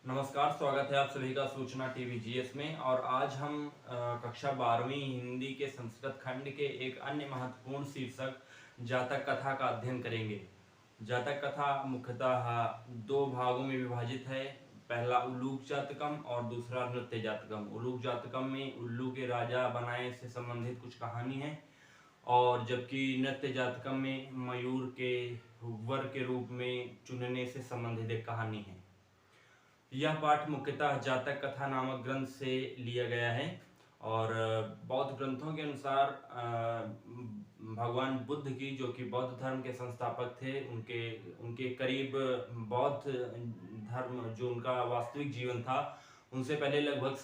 नमस्कार, स्वागत है आप सभी का सूचना टीवी जीएस में। और आज हम कक्षा 12वीं हिंदी के संस्कृत खंड के एक अन्य महत्वपूर्ण शीर्षक जातक कथा का अध्ययन करेंगे। जातक कथा मुख्यतः दो भागों में विभाजित है। पहला उल्लूक जातकम और दूसरा नृत्य जातकम। उल्लूक जातकम में उल्लू के राजा बनाए से संबंधित कुछ कहानी है, और जबकि नृत्य जातकम में मयूर के वर के रूप में चुनने से संबंधित एक कहानी है। यह पाठ मुख्यतः जातक कथा नामक ग्रंथ से लिया गया है। और बौद्ध ग्रंथों के अनुसार भगवान बुद्ध की, जो कि बौद्ध धर्म के संस्थापक थे, उनके करीब बौद्ध धर्म जो उनका वास्तविक जीवन था, उनसे पहले लगभग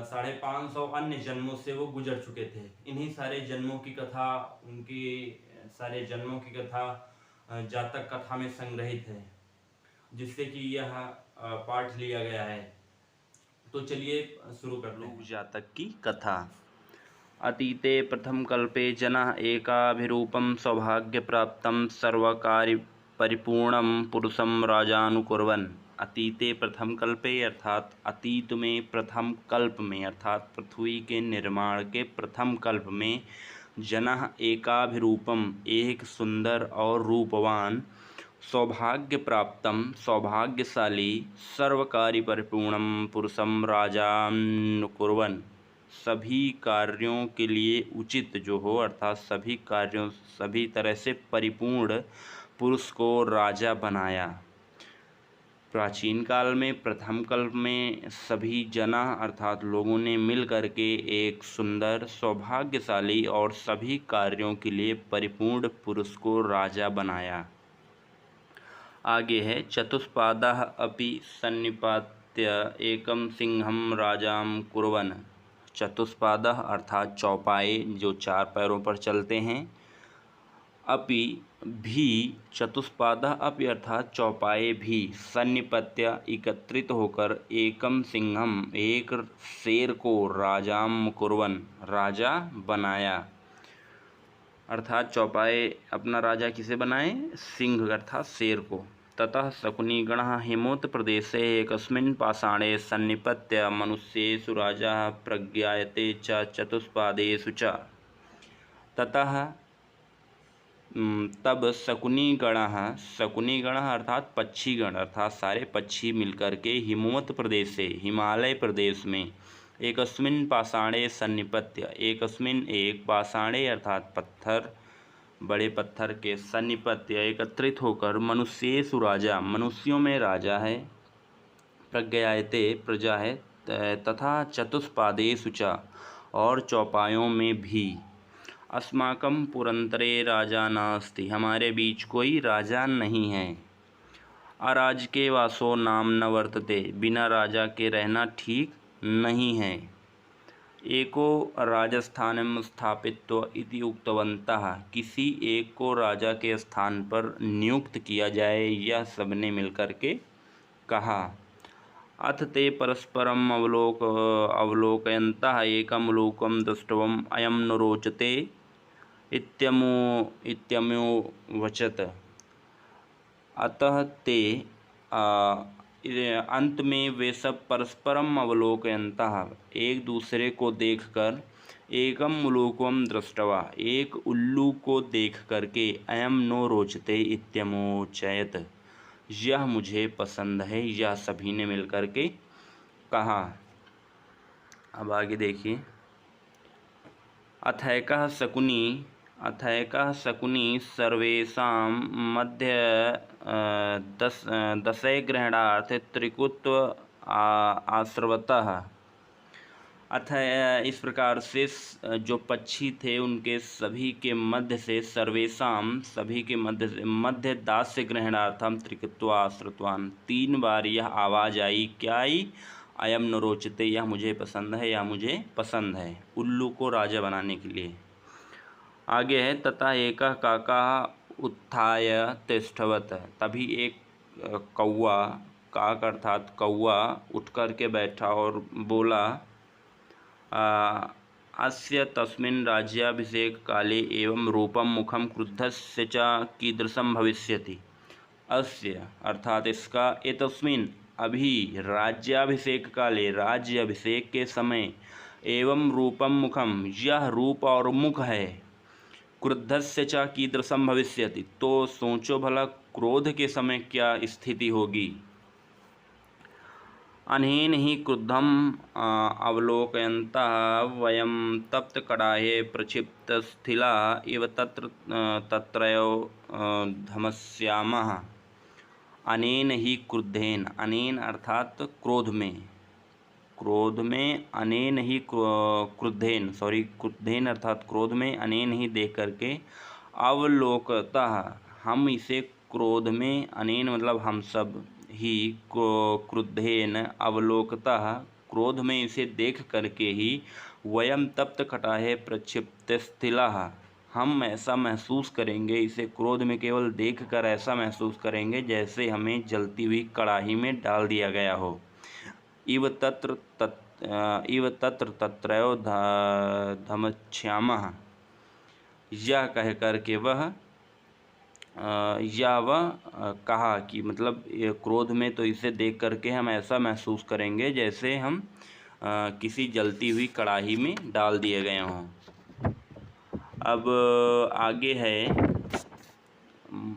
550 अन्य जन्मों से वो गुजर चुके थे। इन्हीं सारे जन्मों की कथा, उनकी सारे जन्मों की कथा जातक कथा में संग्रहित है, जिससे कि यह पाठ लिया गया है। तो चलिए शुरू कर लो। जातक की कथा। अतीते प्रथम कल्पे जनः एकाभिरूपं सौभाग्य प्राप्तं सर्वकार्य परिपूर्णं पुरुषं राजानुकुर्वन्। अतीते प्रथम कल्पे अर्थात अतीत में प्रथम कल्प में अर्थात पृथ्वी के निर्माण के प्रथम कल्प में जनः एकाभिरूपम एक सुंदर और रूपवान, सौभाग्य प्राप्तम सौभाग्यशाली, सर्वकार्य परिपूर्णम पुरुषम राजानुकुर्वन् सभी कार्यों के लिए उचित जो हो अर्थात सभी कार्यों सभी तरह से परिपूर्ण पुरुष को राजा बनाया। प्राचीन काल में प्रथम कल्प में सभी जना अर्थात लोगों ने मिल करके एक सुंदर, सौभाग्यशाली और सभी कार्यों के लिए परिपूर्ण पुरुष को राजा बनाया। आगे है चतुष्पादः अपि सन्निपात्य एकम सिंहम राजाम कुर्वन्। चतुष्पादः अर्थात चौपाए जो चार पैरों पर चलते हैं, अपि भी चतुष्पादः अपि अर्थात चौपाए भी, सन्निपत्य एकत्रित होकर, एकम सिंहम एक शेर को, राजाम कुर्वन् राजा बनाया। अर्थात चौपाए अपना राजा किसे बनाए? सिंह अर्थात शेर को। ततः शकुनिगणः हिमोत प्रदेशे एकस्मिन् पाषाणे सन्निपत्य मनुष्येषु राजा प्रज्ञायते च चतुष्पादेषु च। ततः तब शकुनिगणः अर्थात पक्षीगण अर्थात सारे पक्षी मिलकर के हिमवत प्रदेश से हिमालय प्रदेश में एकस्मिन् पाषाणे सन्निपत्य एकस्मिन् एक पाषाणे अर्थात पत्थर बड़े पत्थर के सन्निपत्य एकत्रित होकर मनुष्येषु राजा मनुष्यों में राजा है, प्रज्ञायते प्रजा है, तथा चतुष्पादेषु च और चौपायों में भी, अस्माकं पुरंतरे राजा नास्ति हमारे बीच कोई राजा नहीं है, अराजके वासो नाम न वर्तते बिना राजा के रहना ठीक नहीं है, एको राजस्थानम स्थापित्व इति उक्तवन्तः किसी एक को राजा के स्थान पर नियुक्त किया जाए, यह सबने मिलकर के कहा। अथ ते परस्परम अवलोकयन्तः एकम लोकम दृष्टवम अयम न रोचते इत्यमुवचत। अतः ते अंत में वे सब परस्परम अवलोकयन्तः एक दूसरे को देखकर, एकम लोकम दृष्टवा एक उल्लू को देख करके, अयम नो रोचते इत्यमुचयत यह मुझे पसंद है, यह सभी ने मिलकर के कहा। अब आगे देखिए। अथैकः शकुनी सर्वेषां मध्य दशय ग्रहणार्थ त्रिकुत्व आश्रवतः। अथ इस प्रकार से जो पक्षी थे उनके सभी के मध्य से, सर्वेषां सभी के मध्य से, मध्य दास्य ग्रहणार्थम त्रिकुत्व आश्रितवान 3 बार यह आवाज़ आई, क्या आई? अयम न रोचते यह मुझे पसंद है, यह मुझे पसंद है, उल्लू को राजा बनाने के लिए। आगे है तथा एकः काकः उत्थाय तिष्ठवत् तभी एक कौवा, काक अर्थात कौवा उठ कर के बैठा और बोला, अस्य तस्मिन् राज्याभिषेक काले एवं रूपं मुखं क्रुद्धस्य च कीदृशं भविष्यति। अस्य अर्थात इसका एतस्मिन् अभी राज्याभिषेक काले राज्य अभिषेक के समय एवं रूपम मुखम यह रूप और मुख है क्रुद्धस्य च कीदृशं भविष्यति तो सोचो भला क्रोध के समय क्या स्थिति होगी। अनेन ही क्रुद्धम अवलोकयन्तः वयं तप्तकडाहे प्रक्षिप्तस्थिला इव तत्रयो धमस्यामः। अनेन ही क्रुद्धेन, अनेन अर्थात क्रोध में अनेन ही क्रुद्धेन अर्थात क्रोध में अनेन ही देख करके अवलोकतः हम इसे क्रोध में, अनेन मतलब हम सब, ही क्रुद्धेन अवलोकतः क्रोध में इसे देख करके ही वयम तप्त कटाहे प्रक्षिप्तस्थिलाः हम ऐसा महसूस करेंगे, इसे क्रोध में केवल देखकर ऐसा महसूस करेंगे जैसे हमें जलती हुई कड़ाही में डाल दिया गया हो। इव तत्र तत्रयो धमस्यामः यह कह कर के वह कहा कि मतलब ये क्रोध में तो इसे देख करके हम ऐसा महसूस करेंगे जैसे हम किसी जलती हुई कड़ाही में डाल दिए गए हों। अब आगे है,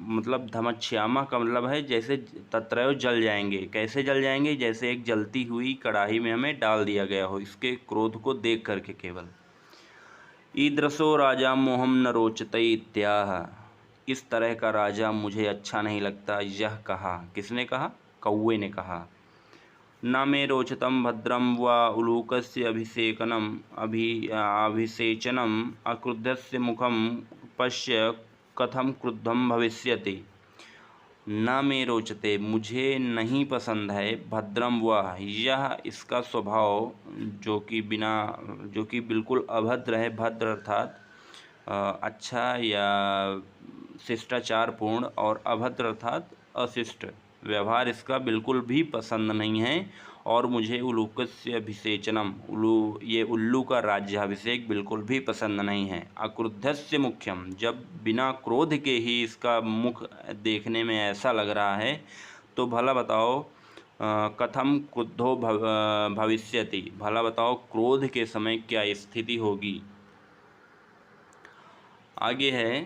मतलब धमस्यामा का मतलब है जैसे तत्रयो जल जाएंगे। कैसे जल जाएंगे? जैसे एक जलती हुई कड़ाही में हमें डाल दिया गया हो, इसके क्रोध को देख करके केवल। ईदृशो राजा मोहम न रोचते इत्याह इस तरह का राजा मुझे अच्छा नहीं लगता। यह कहा, किसने कहा? कौवे ने कहा। न मे रोचतम भद्रम व उलूकस्य अभिसेचनम अक्रुद्धस्य मुखम पश्य कथम क्रुद्धम भविष्यति। न मे रोचते मुझे नहीं पसंद है, भद्रम वह यह इसका स्वभाव जो कि बिल्कुल अभद्र है। भद्र अर्थात अच्छा या शिष्टाचारपूर्ण, और अभद्र अर्थात अशिष्ट व्यवहार इसका बिल्कुल भी पसंद नहीं है। और मुझे उलूकस्य अभिषेचनम ये उल्लू का राज्याभिषेक बिल्कुल भी पसंद नहीं है। अक्रुद्धस्य मुख्यम जब बिना क्रोध के ही इसका मुख देखने में ऐसा लग रहा है तो भला बताओ कथम क्रुद्धो भविष्यति भला बताओ क्रोध के समय क्या स्थिति होगी। आगे है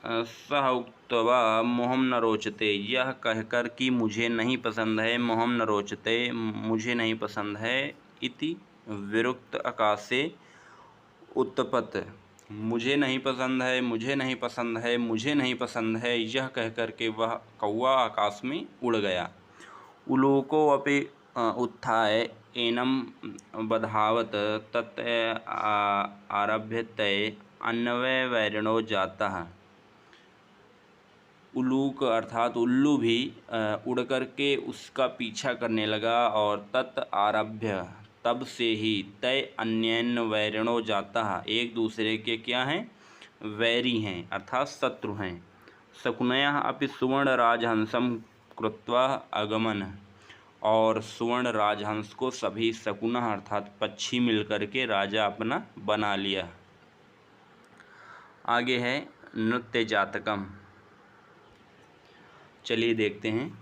सह उक्त्वा मोहम न रोचते यह कहकर कि मुझे नहीं पसंद है, मोहम न रोचते मुझे नहीं पसंद है, इति विरुक्त आकाशे उत्पत मुझे नहीं पसंद है, मुझे नहीं पसंद है, मुझे नहीं पसंद है यह कहकर के वह कौवा आकाश में उड़ गया। उलोको अपि उत्थाय एनम बधावत तत् आरभ्यते अन्वय वैरिणो जातः। उलूक अर्थात उल्लू भी उड़ कर के उसका पीछा करने लगा, और तत् आरभ्य तब से ही, तय अन्यन वैरिणो जाता एक दूसरे के क्या हैं? वैरी हैं अर्थात शत्रु हैं। शकुनयः अपि सुवर्ण राजहंसम कृत्वा अगमन और सुवर्ण राजहंस को सभी शकुनः अर्थात पक्षी मिलकर के राजा अपना बना लिया। आगे है नृत्य जातकम। चलिए देखते हैं।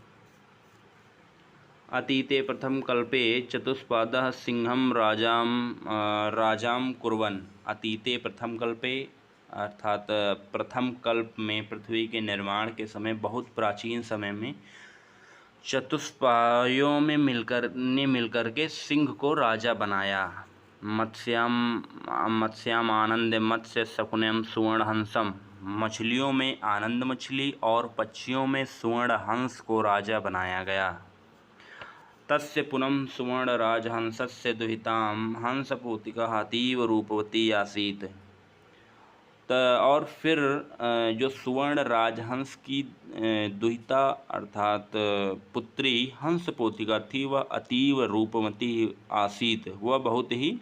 अतीते प्रथम कल्पे चतुष्पादः सिंहम राजाम कुर्वन्। अतीते प्रथम कल्पे अर्थात प्रथम कल्प में पृथ्वी के निर्माण के समय, बहुत प्राचीन समय में चतुष्पायों में मिलकर के सिंह को राजा बनाया। मत्स्याम आनंद मत्स्य शकुनम सुवर्ण हंसम मछलियों में आनंद मछली और पक्षियों में सुवर्ण हंस को राजा बनाया गया। तस्य पुनः सुवर्ण राजहंसस्य दुहिताम हंसपोतिका अतीव रूपवती आसीत। और फिर जो सुवर्ण राजहंस की दुहिता अर्थात पुत्री हंसपोतिका थी वह अतीव रूपवती आसीत, वह बहुत ही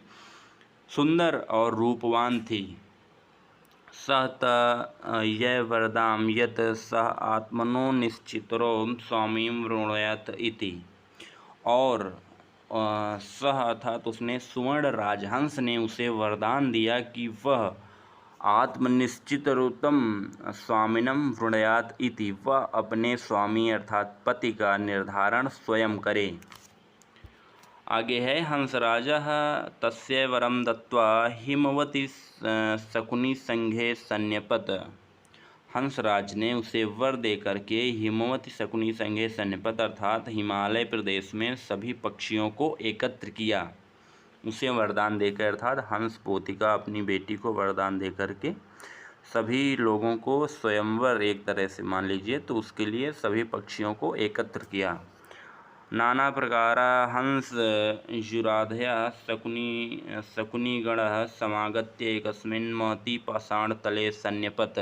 सुंदर और रूपवान थी। सह य वरदाम यत सह आत्मनो निश्चितरो स्वामी वृणयत इति। और सह अर्थात उसने सुवर्ण राजहंस ने उसे वरदान दिया कि वह आत्मनिश्चितरुतम स्वामिनं वृणयात इति, वह अपने स्वामी अर्थात पति का निर्धारण स्वयं करे। आगे है हंसराजः तस्य वरं दत्त्वा हिमवती शकुनी संघे सन्न्यपत। हंसराज ने उसे वर देकर के हिमवती शकुनी संघे सन्न्यपत अर्थात हिमालय प्रदेश में सभी पक्षियों को एकत्र किया। उसे वरदान देकर अर्थात हंस पोतिका अपनी बेटी को वरदान देकर के सभी लोगों को स्वयंवर एक तरह से मान लीजिए, तो उसके लिए सभी पक्षियों को एकत्र किया। नाना प्रकारा हंस युराधयः शकुनिगणः समागत्य एकस्मिन् महती पाषाणतले सन्न्यपत।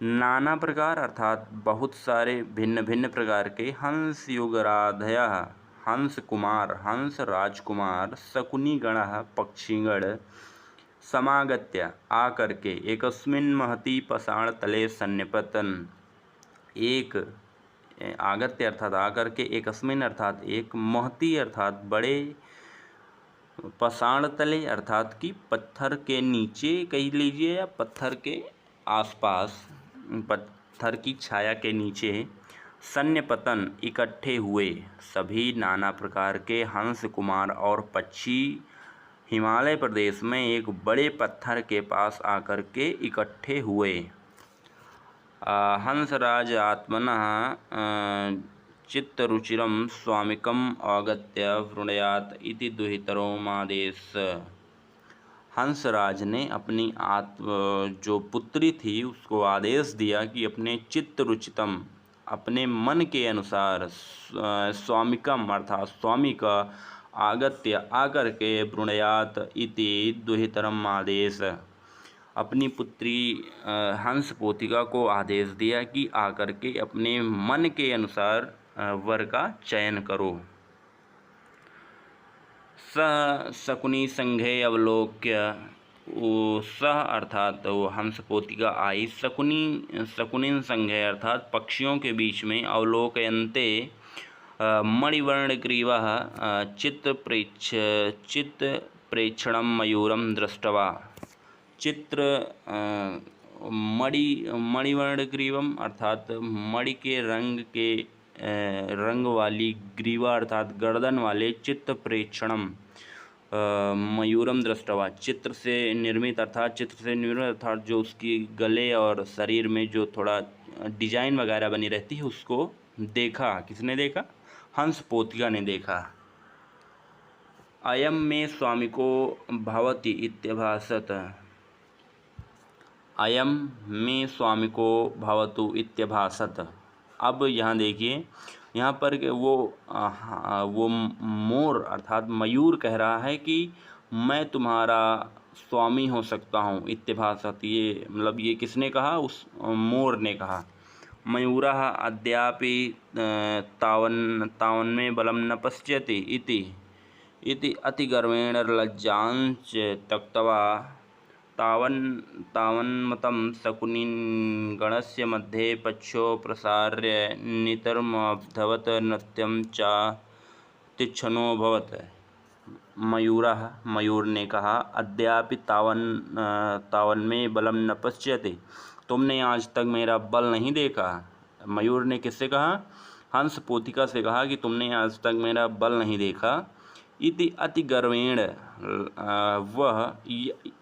नाना प्रकार अर्थात बहुत सारे भिन्न भिन्न प्रकार के हंस युगराधयः हंस कुमार हंस राजकुमार शकुनिगणः पक्षीगण समागत्य आकर के एकस्मिन् महती पाषाण तले सन्निपतन एक आगत्य अर्थात आकर के एकस्मिन् अर्थात एक महती अर्थात बड़े पाषाण तले अर्थात कि पत्थर के नीचे कह लीजिए या पत्थर के आसपास पत्थर की छाया के नीचे सन्निपतन इकट्ठे हुए सभी नाना प्रकार के हंस कुमार और पक्षी हिमालय प्रदेश में एक बड़े पत्थर के पास आकर के इकट्ठे हुए। हंसराज आत्मनः चित्तरुचिरं स्वामिकम् आगत्य वृणयात इति दुहितरोमादेश। हंसराज ने अपनी जो पुत्री थी उसको आदेश दिया कि अपने चित्तरुचितम अपने मन के अनुसार स्वामिकम अर्थात स्वामी का आगत्य आकर के वृणयात इति दुहितरम आदेश अपनी पुत्री हंस पोतिका को आदेश दिया कि आकर के अपने मन के अनुसार वर का चयन करो। स शकुनी संघे अवलोक्य सह अर्थात वो हंस पोतिका आई शकुनिन संघे अर्थात पक्षियों के बीच में अवलोकयन्ते मणिवर्णग्रीवः चित्प्रेक्षणं मयूरं दृष्ट्वा। मणिवर्णग्रीवम अर्थात मणि के रंग वाली ग्रीवा अर्थात गर्दन वाले चित्प्रेक्षणम मयूरम दृष्टवा चित्र से निर्मित अर्थात जो उसकी गले और शरीर में जो थोड़ा डिजाइन वगैरह बनी रहती है उसको देखा। किसने देखा? हंस पोतिका ने देखा। अयम में स्वामिको भवति इत्यभासत। अयम में स्वामिको भवतु इत्यभासत। अब यहाँ देखिए, यहाँ पर वो मोर अर्थात मयूर कह रहा है कि मैं तुम्हारा स्वामी हो सकता हूँ। इत्यभासत ये मतलब ये किसने कहा? उस मोर ने कहा। मयूरः अद्यापि तावन्मे बलं न पश्यति इति अतिगर्वेण लज्जांच त्यक्त्वा तावन्मतं शकुनिगणस्य मध्ये पक्षो प्रसार्य नितरमभवत् नृत्यं च तीक्ष्णोऽभवत्। मयूर ने कहा अद्यापि तावन्मे बलम न पश्यति, तुमने आज तक मेरा बल नहीं देखा। मयूर ने किससे कहा? हंस पोतिका से कहा कि तुमने आज तक मेरा बल नहीं देखा। इति अति गर्वेण वह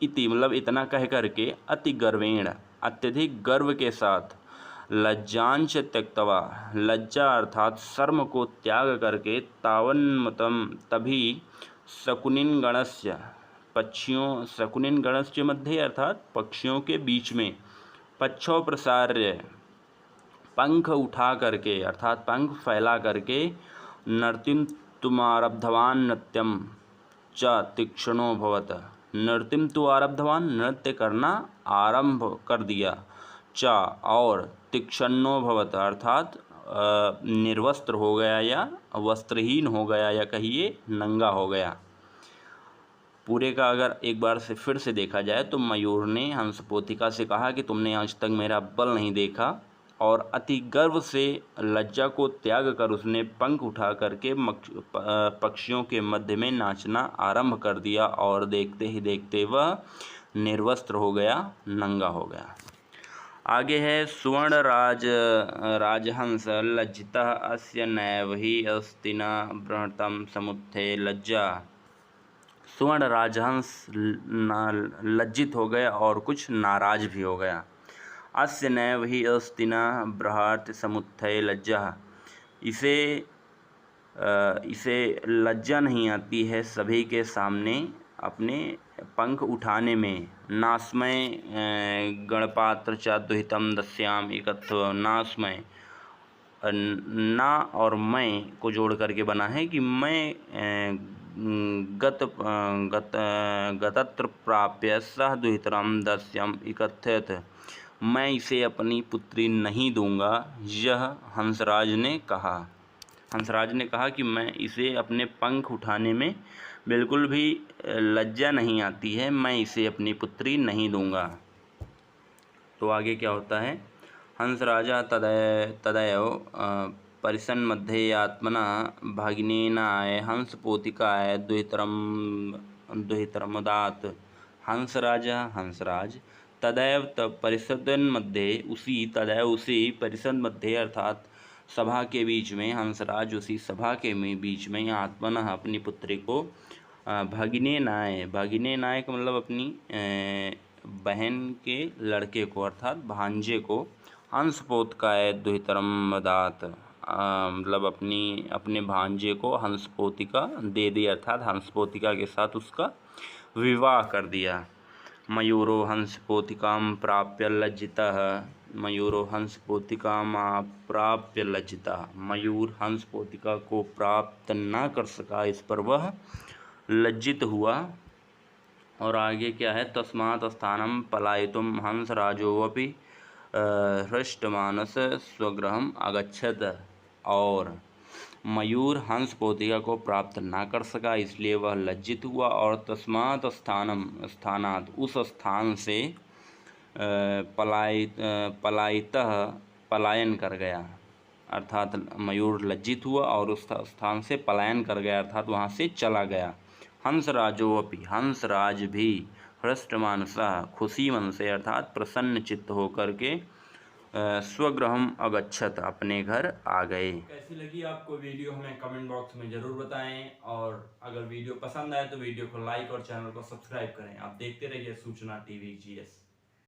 इति मतलब इतना कह करके अति गर्वेण अत्यधिक गर्व के साथ लज्जांच त्यक्त्वा लज्जा अर्थात शर्म को त्याग करके तावन्मतम तभी शकुनिगणस्य शकुनिगणस्य मध्ये अर्थात पक्षियों के बीच में पक्षों प्रसार्य पंख उठा करके अर्थात पंख फैला करके नर्तिम तुमारब्धवान नृत्यम च तीक्ष्णो भवत। नृत्यम तु आरब्धवान नृत्य करना आरंभ कर दिया। च और तीक्ष्णो भवत अर्थात निर्वस्त्र हो गया या वस्त्रहीन हो गया या कहिए नंगा हो गया। पूरे का अगर एक बार से फिर से देखा जाए तो मयूर ने हंस पोतिका से कहा कि तुमने आज तक मेरा बल नहीं देखा और अति गर्व से लज्जा को त्याग कर उसने पंख उठा करके पक्षियों के मध्य में नाचना आरंभ कर दिया और देखते ही देखते वह निर्वस्त्र हो गया, नंगा हो गया। आगे है सुवर्ण राजहंस लज्जितः अस्य नैव हि अस्ति न बृहतं समुत्थे लज्जा। सुवर्ण राजहंस लज्जित हो गया और कुछ नाराज भी हो गया। अस्य नैव हि अस्ति न बृहत् समुत्थे लज्जा, इसे लज्जा नहीं आती है सभी के सामने अपने पंख उठाने में। नास्मय गणपात्र च दुहितम दस्याम एकत्व। नास्मय ना और मैं को जोड़ करके बना है कि मैं गतत्र प्राप्य सह दुहितरम दस्यम एकत्रित, मैं इसे अपनी पुत्री नहीं दूंगा, यह हंसराज ने कहा। हंसराज ने कहा कि मैं इसे अपने पंख उठाने में बिल्कुल भी लज्जा नहीं आती है, मैं इसे अपनी पुत्री नहीं दूंगा। तो आगे क्या होता है, हंसराजा तदैव परिसन्मध्ये आत्मना भगिनेनाय हंसपोतिकाय दुहितरमुदात। हंसराज तदैव तब परिषदमध्ये उसी परिषद मध्य अर्थात सभा के बीच में, हंसराज उसी सभा के बीच में आत्मना अपनी पुत्री को भगिने नाय का मतलब अपनी बहन के लड़के को अर्थात भांजे को हंसपोतिकाय दुहितरम दात, मतलब अपने भांजे को हंसपोतिका दे दी अर्थात हंसपोतिका के साथ उसका विवाह कर दिया। मयूरो हंसपोतिकाम प्राप्य लज्जितः। मयूरो हंसपोतिकाम प्राप्य लज्जितः, मयूर हंसपोतिका को प्राप्त न कर सका, इस पर वह लज्जित हुआ। और आगे क्या है, तस्मात् स्थानं पलायितुं हंसराजोऽपि हृष्टमानस स्वगृहम् अगच्छत्। और मयूर हंसपोतिका को प्राप्त ना कर सका इसलिए वह लज्जित हुआ और तस्मात् स्थानात् उस स्थान से पलायन कर गया, अर्थात मयूर लज्जित हुआ और उस स्थान से पलायन कर गया अर्थात वहाँ से चला गया। हंसराजोऽपि हंसराज भी हृष्टमानसः खुशी मन से अर्थात प्रसन्न चित्त होकर के स्वगृहम अगच्छत अपने घर आ गए। कैसी लगी आपको वीडियो हमें कमेंट बॉक्स में ज़रूर बताएं, और अगर वीडियो पसंद आए तो वीडियो को लाइक और चैनल को सब्सक्राइब करें। आप देखते रहिए सूचना टीवी GS।